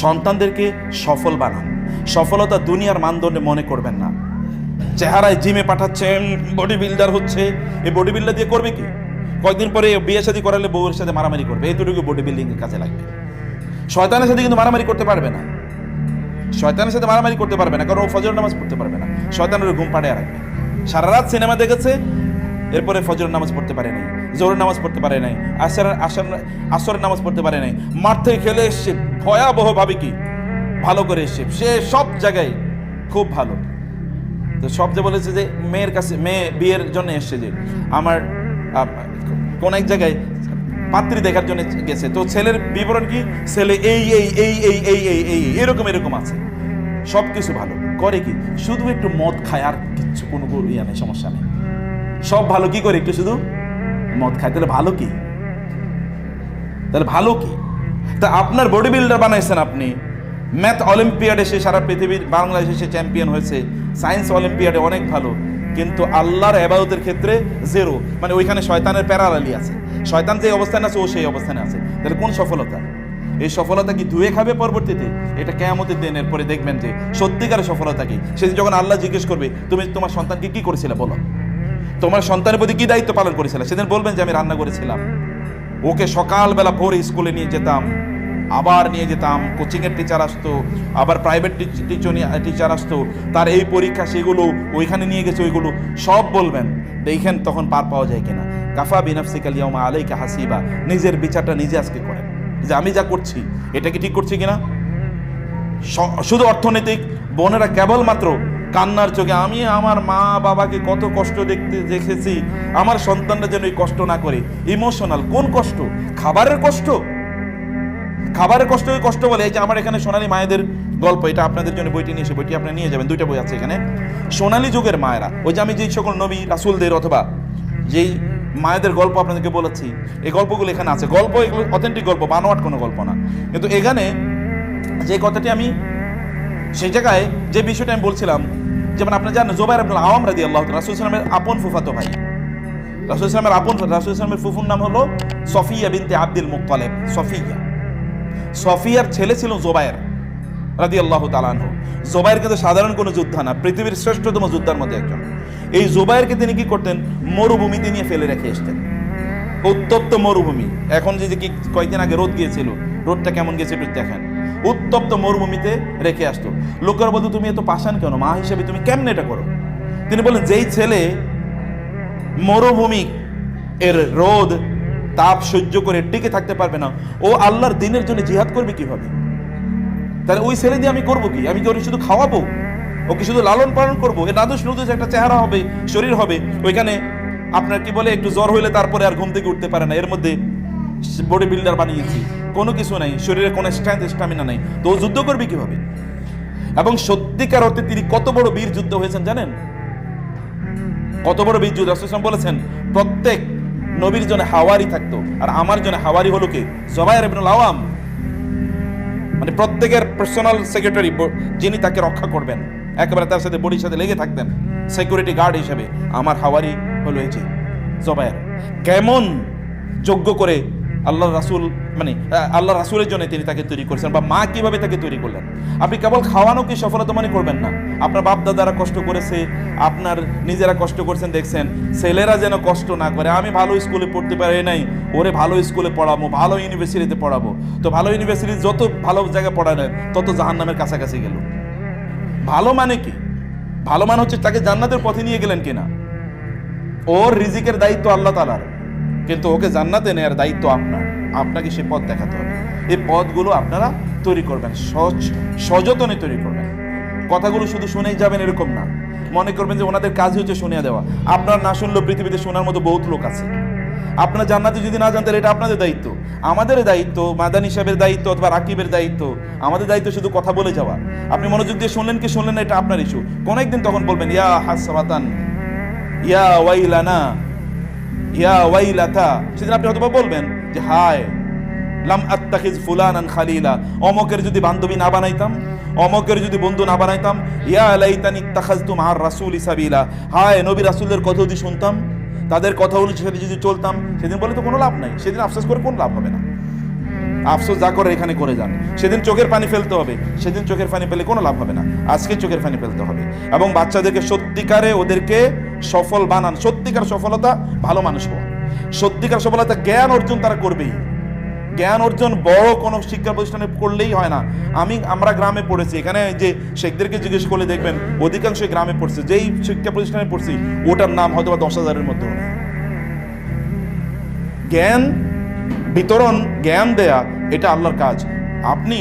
সন্তানদেরকে সফল বানান। সফলতা দুনিয়ার মানদণ্ডে মনে করবেন না। চেহারায় জিমে পাঠাচ্ছেন, বডি বিল্ডার হচ্ছে, এই বডি বিল্ডার দিয়ে করবে কি? কয়েকদিন পরে বিয়ে শাদী করালে বউয়ের সাথে মারামারি করবে, এইটুকু বডি বিল্ডিং এর কাজে লাগবে। শয়তানের সাথে কিন্তু মারামারি করতে পারবে না, শয়তানের সাথে মারামারি করতে পারবে না, কারণ ও ফজর নামাজ পড়তে পারবে না। শয়তানের ঘুম পাড়ে রাখবে। সারা রাত সিনেমা দেখেছে, এরপরে ফজর নামাজ পড়তে পারে নাই, জোহরের নামাজ পড়তে পারে নাই, আসরের নামাজ পড়তে পারে নাই, মাঠ থেকে খেলে এসছে ভয়াবহ ভাবে কি ভালো করে এসছে, সে সব জায়গায় খুব ভালো। তো সব যে বলেছে যে মেয়ের কাছে, মেয়ে বিয়ের জন্য এসছে, যে আমার কোন এক জায়গায় পাত্রী দেখার জন্য গেছে, তো ছেলের বিবরণ কি, ছেলে এই এই এই এই এই এই এই এরকম এরকম আছে, সব কিছু ভালো করে, কি শুধু একটু মদ খায়, আর কিচ্ছু কোনো ইয়া নেই, সমস্যা নেই, সব ভালো। কি করে? একটু শুধু মদ খায়। তাহলে ভালো কি? তাহলে ভালো কি? তা আপনার বডি বিল্ডার বানাইছেন আপনি, ম্যাথ অলিম্পিয়াডে সে সারা পৃথিবীর, বাংলাদেশে সে চ্যাম্পিয়ন হয়েছে, সায়েন্স অলিম্পিয়াডে অনেক ভালো, কিন্তু আল্লাহর ইবাদতের ক্ষেত্রে জিরো। মানে ওইখানে শয়তানের প্যারালালি আছে, শয়তান যে অবস্থানে আছে ও সেই অবস্থানে আছে। তাহলে কোন সফলতা? এই সফলতা কি ধুয়ে খাবে পরবর্তীতে? এটা কিয়ামতের দিনের পরে দেখবেন যে সত্যিকারের সফলতা কি। সেদিন যখন আল্লাহ জিজ্ঞেস করবে, তুমি তোমার সন্তানকে কি করেছিলে বলো, তোমার সন্তানের প্রতি কি দায়িত্ব পালন করেছিলে, সেদিন বলবেন যে আমি রান্না করেছিলাম, ওকে সকালবেলা ভোরে স্কুলে নিয়ে যেতাম, আবার নিয়ে যেতাম, কোচিংয়ের টিচার আসতো, আবার প্রাইভেট টিচার আসতো, তার এই পরীক্ষা সেগুলো ওইখানে নিয়ে গেছে, ওইগুলো সব বলবেন। দেখেন তখন পার পাওয়া যায় কিনা। কাফা বিনাফসিকা আল-ইয়াওমা আলাইকা হাসিবা, নিজের বিচারটা নিজে আজকে করেন যে আমি যা করছি এটা কি ঠিক করছি কিনা। শুধু অর্থনৈতিক, বোনেরা কেবলমাত্র কান্নার চোখে, আমি আমার মা বাবাকে কত কষ্ট দেখেছি, আমার সন্তানরা যেন এই কষ্ট না করে। ইমোশনাল কোন কষ্ট? খাবারের কষ্ট, খাবারের কষ্ট ওই কষ্ট বলে। এই যে আমার এখানে সোনালী মায়েদের গল্প, এটা আপনাদের জন্য বইটি নিয়ে এসে, বইটি আপনি নিয়ে যাবেন, 2টা বই আছে এখানে। সোনালী যুগের মায়েরা, ওই যে আমি যেই সকল নবী রাসূলদের অথবা যেই মায়েদের গল্প আপনাদেরকে বলেছি, এই গল্পগুলো এখানে আছে। গল্প এগুলো অথেন্টিক গল্প, বানোয়াট কোনো গল্প না। কিন্তু এখানে যে কথাটি আমি সেই জায়গায় যে বিষয়টা আমি বলছিলাম, যেমন আপনারা জানেন জুবাইর ইবনে আওয়াম রাদিয়াল্লাহু তাআলা রাসূল সাল্লাল্লাহু আলাইহি ওয়াসাল্লামের আপন ফুফাতো ভাই। রাসূল সাল্লাল্লাহু ফুফুর নাম হলো সফিয়া বিনতে আব্দুল মুত্তালিব। সফিয়ার ছেলে ছিল জুবাইর রাদিয়াল্লাহু তাআলা আনহু। জুবাইর কিন্তু সাধারণ কোনো যোদ্ধা না, পৃথিবীর শ্রেষ্ঠতম যোদ্ধার মধ্যে একজন। এই জুবাইরকে তিনি কি করতেন, মরুভূমিতে নিয়ে ফেলে রেখে আসতেন। উত্তপ্ত মরুভূমি, এখন যে কি কয়েকদিন আগে রোদ গিয়েছিল, রোদটা কেমন গেছে একটু দেখেন। উত্তপ্ত মরুভূমিতে রেখে আসতো। লোকের বলতো তুমি এত পাষাণ কেন, মা হিসেবে তুমি কেমনে এটা করো? তিনি বলেন, যেই ছেলে মরুভূমি এর রোদ তাপ সহ্য করে টিকে থাকতে পারবে না, ও আল্লাহর দ্বীনের জন্য জিহাদ করবে কিভাবে? তাহলে ওই ছেলে দিয়ে আমি করবো কি? আমি কি ওকে শুধু খাওয়াবো, ওকে শুধু লালন পালন করবো? এ নাদুস নুদুস একটা চেহারা হবে, শরীর হবে, ওইখানে আপনার কি বলে একটু জ্বর হইলে তারপরে আর ঘুম থেকে উঠতে পারে না, এর মধ্যে বডি বিল্ডার বানিয়েছি, কোনো কিছু নাই, শরীরে কোনো স্ট্রেংথ স্টামিনা নাই, তো ও যুদ্ধ করবে কিভাবে? এবং সত্যিকার অর্থে তিনি কত বড় বীর যুদ্ধ হয়েছেন জানেন? কত বড় বীর যুদ্ধ! রাসূল সাল্লাল্লাহু আলাইহি ওয়াসাল্লাম বলেছেন প্রত্যেক নবীর জন্য হাওয়ারি থাকতো, আর আমার জন্য হাওয়ারি হলো কে? জুবাইর ইবনে আওয়াম। মানে প্রত্যেকের পার্সোনাল সেক্রেটারি, যিনি তাকে রক্ষা করবেন, একেবারে তার সাথে বডির সাথে লেগে থাকতেন সিকিউরিটি গার্ড হিসেবে, আমার হাওয়ারি হলো এই যে জুবাইর। কেমন যোগ্য করে আল্লাহ রাসূল, মানে আল্লাহ রাসূলের জন্য তিনি তাকে তৈরি করেছেন, বা মা কিভাবে তাকে তৈরি করলেন। আপনি কেবল খাওয়ানো কি সফলতা মনে করবেন না। আপনার বাপ দাদারা কষ্ট করেছে, আপনার নিজেরা কষ্ট করেছেন, দেখছেন ছেলেরা যেন কষ্ট না করে। আমি ভালো স্কুলে পড়তে পারি নাই, ওরে ভালো স্কুলে পড়াবো, ভালো ইউনিভার্সিটিতে পড়াবো। তো ভালো ইউনিভার্সিটি যত ভালো জায়গায় পড়ালেন তত জাহান্নামের কাছাকাছি গেল। ভালো মানে কি? ভালো মানে হচ্ছে তাকে জান্নাতের পথে নিয়ে গেলেন কিনা। ওর রিজিকের দায়িত্ব আল্লাহ তাআলার, কিন্তু ওকে জান্নাতে নেয়ার দায়িত্ব আপনার। আপনাকে সে পথ দেখাতে হবে। এই পথগুলো আপনারা তৈরি করবেন, সযত্নে তৈরি করবেন। কথাগুলো শুধু শুনেই যাবেন এরকম না, মনে করবেন যে ওনাদের কাজ হচ্ছে শুনিয়ে দেওয়া। আপনার না শুনলেও পৃথিবীতে শোনার মতো বহুত লোক আছে। আপনারা জান্নাতে যদি না জানতেন, এটা আপনাদের দায়িত্ব। আমাদের দায়িত্ব, মাদানী সাহেবের দায়িত্ব অথবা রাকিবের দায়িত্ব, আমাদের দায়িত্ব শুধু কথা বলে যাওয়া। আপনি মনোযোগ দিয়ে শুনলেন কি শুনলেন না, এটা আপনার ইস্যু। কোন একদিন তখন বলবেন ইয়া হাসরাতান, ইয়া ওয়াইলানা, ইয়া ওয়াইলাতা। সেদিন আপনি হয়তো বলবেন যে হায় লাম আত্তাখিজ ফুলানান খালিলা, অমকের যদি বান্ধবী না বানাইতাম, অমকের যদি বন্ধু না বানাইতাম। ইয়া লাইতানি ইত্তাখাযতু মা'আর রাসূলি সাবিলা, হায় নবী রাসূলের কথা যদি শুনতাম, তাদের কথা অনুসারে যদি চলতাম। সেদিন বলে তো কোনো লাভ নাই, সেদিন আফসোস করে কোনো লাভ হবে না। আফসোস যা করে এখানে করে যান। সেদিন চোখের পানি ফেলতে হবে, সেদিন চোখের পানি পেলে কোনো লাভ হবে না, আজকে চোখের পানি ফেলতে হবে। এবং বাচ্চাদেরকে সত্যিকারে ওদেরকে সফল বানান। সত্যিকার সফলতা ভালো মানুষ হওয়া, সত্যিকার সফলতা জ্ঞান অর্জন তারা করবেই। জ্ঞান অর্জন বড় কোনো শিক্ষা প্রতিষ্ঠানে করলেই হয় না। আমরা গ্রামে পড়েছি, এখানে যে শেখদেরকে জিজ্ঞেস করলে দেখবেন অধিকাংশই গ্রামে পড়ছে। যেই শিক্ষা প্রতিষ্ঠানে পড়ছি ওটার নাম হয়তো বা 10,000-এর মধ্যেও নেই। জ্ঞান বিতরণ, জ্ঞান দেয়া এটা আল্লাহর কাজ। আপনি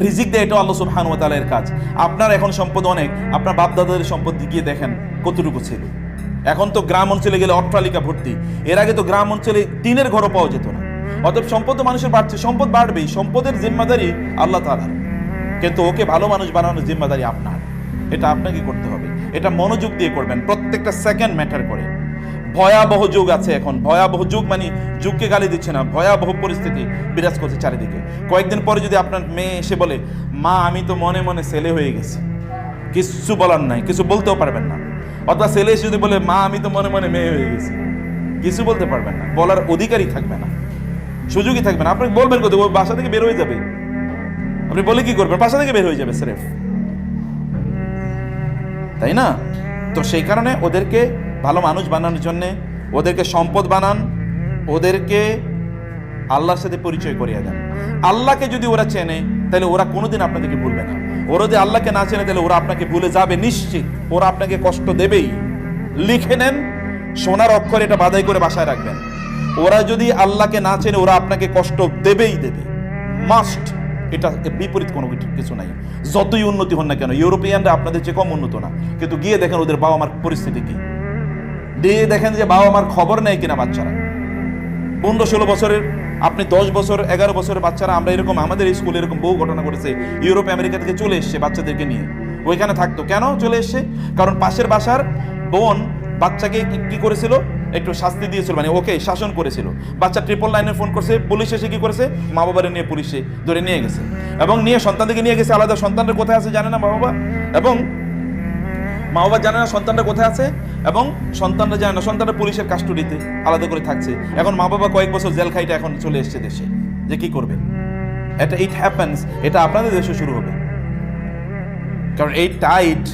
রিজিক দেয় এটা আল্লাহ সুবহানাহু ওয়া তাআলার কাজ। আপনার এখন সম্পদ অনেক, আপনার বাপ দাদাদের সম্পদ গিয়ে দেখেন কতটুকু ছিল। এখন তো গ্রাম অঞ্চলে গেলে অট্টালিকা ভর্তি, এর আগে তো গ্রাম অঞ্চলে টিনের ঘরও পাওয়া যেত না। অতএব সম্পদ তো মানুষের বাড়ছে, সম্পদ বাড়বেই, সম্পদের জিম্মাদারি আল্লাহ তাআলার, কিন্তু ওকে ভালো মানুষ বানানোর জিম্মাদারি আপনার। এটা আপনাকে করতে হবে, এটা মনোযোগ দিয়ে করবেন, প্রত্যেকটা সেকেন্ড ম্যাটার করে। ভয়াবহ যুগ আছে এখন, ভয়াবহ যুগ মানে যুগকে গালি দিচ্ছে না, ভয়াবহ পরিস্থিতি বিরাজ করছে চারিদিকে। কয়েকদিন পরে যদি আপনার মেয়ে এসে বলে মা আমি তো মনে মনে ছেলে হয়ে গেছি, কিছু বলার নাই, কিছু বলতেও পারবেন না। অথবা ছেলে এসে যদি বলে মা আমি তো মনে মনে মেয়ে হয়ে গেছি, কিছু বলতে পারবেন না, বলার অধিকারই থাকবে না, সুযোগই থাকবে না। আপনি বলবেন কোথায়, ওই বাসা থেকে বের হয়ে যাবে, আপনি বলে কি করবেন, বাসা থেকে বের হয়ে যাবে স্রেফ, তাই না? তো সেই কারণে ওদেরকে ভালো মানুষ বানানোর জন্যে ওদেরকে সম্পদ বানান, ওদেরকে আল্লাহর সাথে পরিচয় করিয়ে দেন। আল্লাহকে যদি ওরা চেনে তাহলে ওরা কোনোদিন আপনাদেরকে ভুলবে না। ওরা যদি আল্লাহকে না চেনে তাহলে ওরা আপনাকে ভুলে যাবে নিশ্চিত, ওরা আপনাকে কষ্ট দেবেই। লিখে নেন, সোনার অক্ষরে এটা বাধাই করে বাসায় রাখবেন। ওরা যদি আল্লাহকে না চেনে ওরা আপনাকে কষ্ট দেবেই দেবে, মাস্ট। এটা বিপরীত কোনো কিছু নাই। যতই উন্নতি হন না কেন, ইউরোপিয়ানরা আপনাদের চেয়ে কম উন্নত না, কিন্তু গিয়ে দেখেন ওদের বাবা মার পরিস্থিতি কি, দিয়ে দেখেন যে বাবা মার খবর নেয় কিনা বাচ্চারা। 15-16 বছরের, আপনি 10 বছর 11 বছরের বাচ্চারা, আমরা এরকম আমাদের স্কুলে এরকম বহু ঘটনা ঘটেছে। ইউরোপ আমেরিকা থেকে চলে এসছে বাচ্চাদেরকে নিয়ে, ওইখানে থাকতো। কেন চলে এসছে? কারণ পাশের বাসার বোন বাচ্চাকে কি করেছিল, একটু শাস্তি দিয়েছিল, মানে ওকে শাসন করেছিল। বাচ্চা 999 ফোন করছে, পুলিশ এসে কি করেছে, মা বাবারে নিয়ে পুলিশে ধরে নিয়ে গেছে, এবং নিয়ে সন্তানদেরকে নিয়ে গেছে আলাদা। সন্তানরা কোথায় আছে জানে না মা বাবা, এবং মা বাবা জানে না সন্তানরা কোথায় আছে, এবং সন্তানরা জানে না, সন্তানরা পুলিশের কাস্টডিতে আলাদা করে থাকছে। এখন মা বাবা কয়েক বছর জেল খাইটা এখন চলে এসছে দেশে, যে কি করবে। এটা ইট হ্যাপেন্স, এটা আপনাদের দেশে শুরু হবে। কারণ এই টাইট,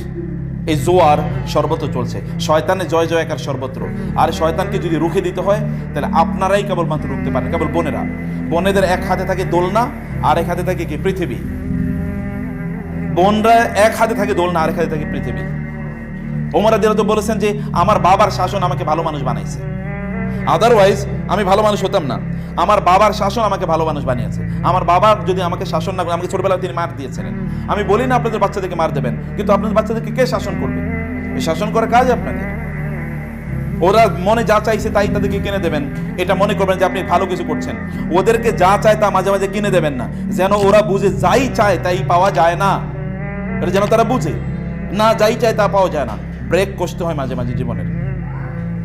এই জোয়ার সর্বত্র চলছে, শয়তানের জয় জয়কার সর্বত্র। আর শয়তানকে যদি রুখে দিতে হয় তাহলে আপনারাই কেবলমাত্র রুখতে পারেন, কেবল বোনেরা। বোনেদের এক হাতে থাকে দোলনা, আর এক হাতে থাকে কি পৃথিবী। বোনরা এক হাতে থাকে দোলনা, আর এক হাতে থাকে পৃথিবী। ওমর রাদিয়াল্লাহু আনহু বলেছেন যে আমার বাবার শাসন আমাকে ভালো মানুষ বানাইছে, আদারওয়াইজ আমি ভালো মানুষ হতাম না। আমার বাবার শাসন আমাকে ভালো মানুষ বানিয়েছে। আমার বাবা যদি আমাকে শাসন না করে, আমাকে ছোটবেলায় তিনি মার দিয়েছিলেন। আমি বলি না আপনাদের বাচ্চাদেরকে মার দেবেন, কিন্তু আপনাদের বাচ্চাদেরকে কে শাসন করবে? এই শাসন করার কাজ আপনাদের। ওরা মনে যা চাইছে তাই তাদেরকে কিনে দেবেন, এটা মনে করবেন যে আপনি ভালো কিছু করছেন। ওদেরকে যা চায় তা মাঝে মাঝে কিনে দেবেন না, যেন ওরা বুঝে যাই চায় তাই পাওয়া যায় না, এটা যেন তারা বুঝে না, যাই চায় তা পাওয়া যায় না। ব্রেক কষতে হয় মাঝে মাঝে জীবনের,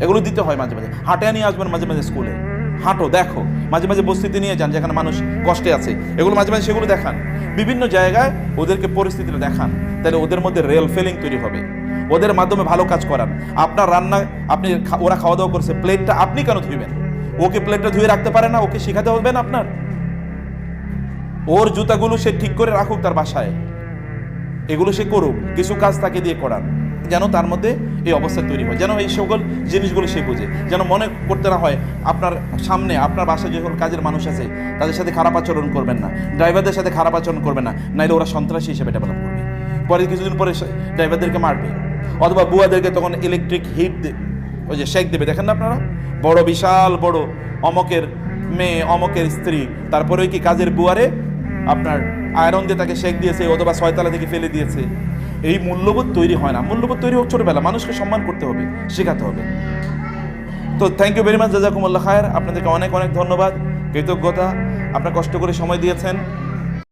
এগুলো দিতে হয় মাঝে মাঝে। হাঁটে নিয়ে আসবেন মাঝে মাঝে স্কুলে, হাঁটো, দেখো, মাঝে মাঝে বস্তিতে নিয়ে যান যেখানে মানুষ কষ্টে আছে, এগুলো মাঝে মাঝে সেগুলো দেখান। বিভিন্ন জায়গায় ওদেরকে পরিস্থিতিটা দেখান, তাহলে ওদের মধ্যে রিয়েল ফিলিং তৈরি হবে। ওদের মাধ্যমে ভালো কাজ করান। আপনার রান্না, আপনি ওরা খাওয়া দাওয়া করছে, প্লেটটা আপনি কেন ধুইবেন? ওকে প্লেটটা ধুয়ে রাখতে পারে না, ওকে শেখাতে হবে না আপনার? ওর জুতাগুলো সে ঠিক করে রাখুক তার বাসায়, এগুলো সে করুক, কিছু কাজ তাকে দিয়ে করান, যেন তার মধ্যে এই অবস্থা তৈরি হয়, যেন এই সকল জিনিসগুলো সে বুঝে, যেন মনে করতে না হয় আপনার সামনে আপনার বাসায় যে সকল কাজের মানুষ আছে তাদের সাথে খারাপ আচরণ করবেন না, ড্রাইভারদের সাথে খারাপ আচরণ করবেন না, নাইলে ওরা সন্ত্রাসী হিসেবে ডেভেলপ করবে, পরে কিছুদিন পরে ড্রাইভারদেরকে মারবে, অথবা বুয়াদেরকে তখন ইলেকট্রিক হিট ওই যে শেক দেবে। দেখেন না আপনারা, বড় বিশাল বড় অমকের মেয়ে, অমকের স্ত্রী, তারপরে ওই কি কাজের বুয়ারে আপনার আয়রন দিয়ে তাকে শেক দিয়েছে, অথবা 6 তলা থেকে ফেলে দিয়েছে। এই মূল্যবোধ তৈরি হয় না। মূল্যবোধ তৈরি হোক ছোটবেলা, মানুষকে সম্মান করতে হবে, শেখাতে হবে। তো থ্যাংক ইউ ভেরি মাচ, জাযাকুমুল্লাহ খায়ের। আপনাদেরকে অনেক অনেক ধন্যবাদ, কৃতজ্ঞতা, আপনারা কষ্ট করে সময় দিয়েছেন।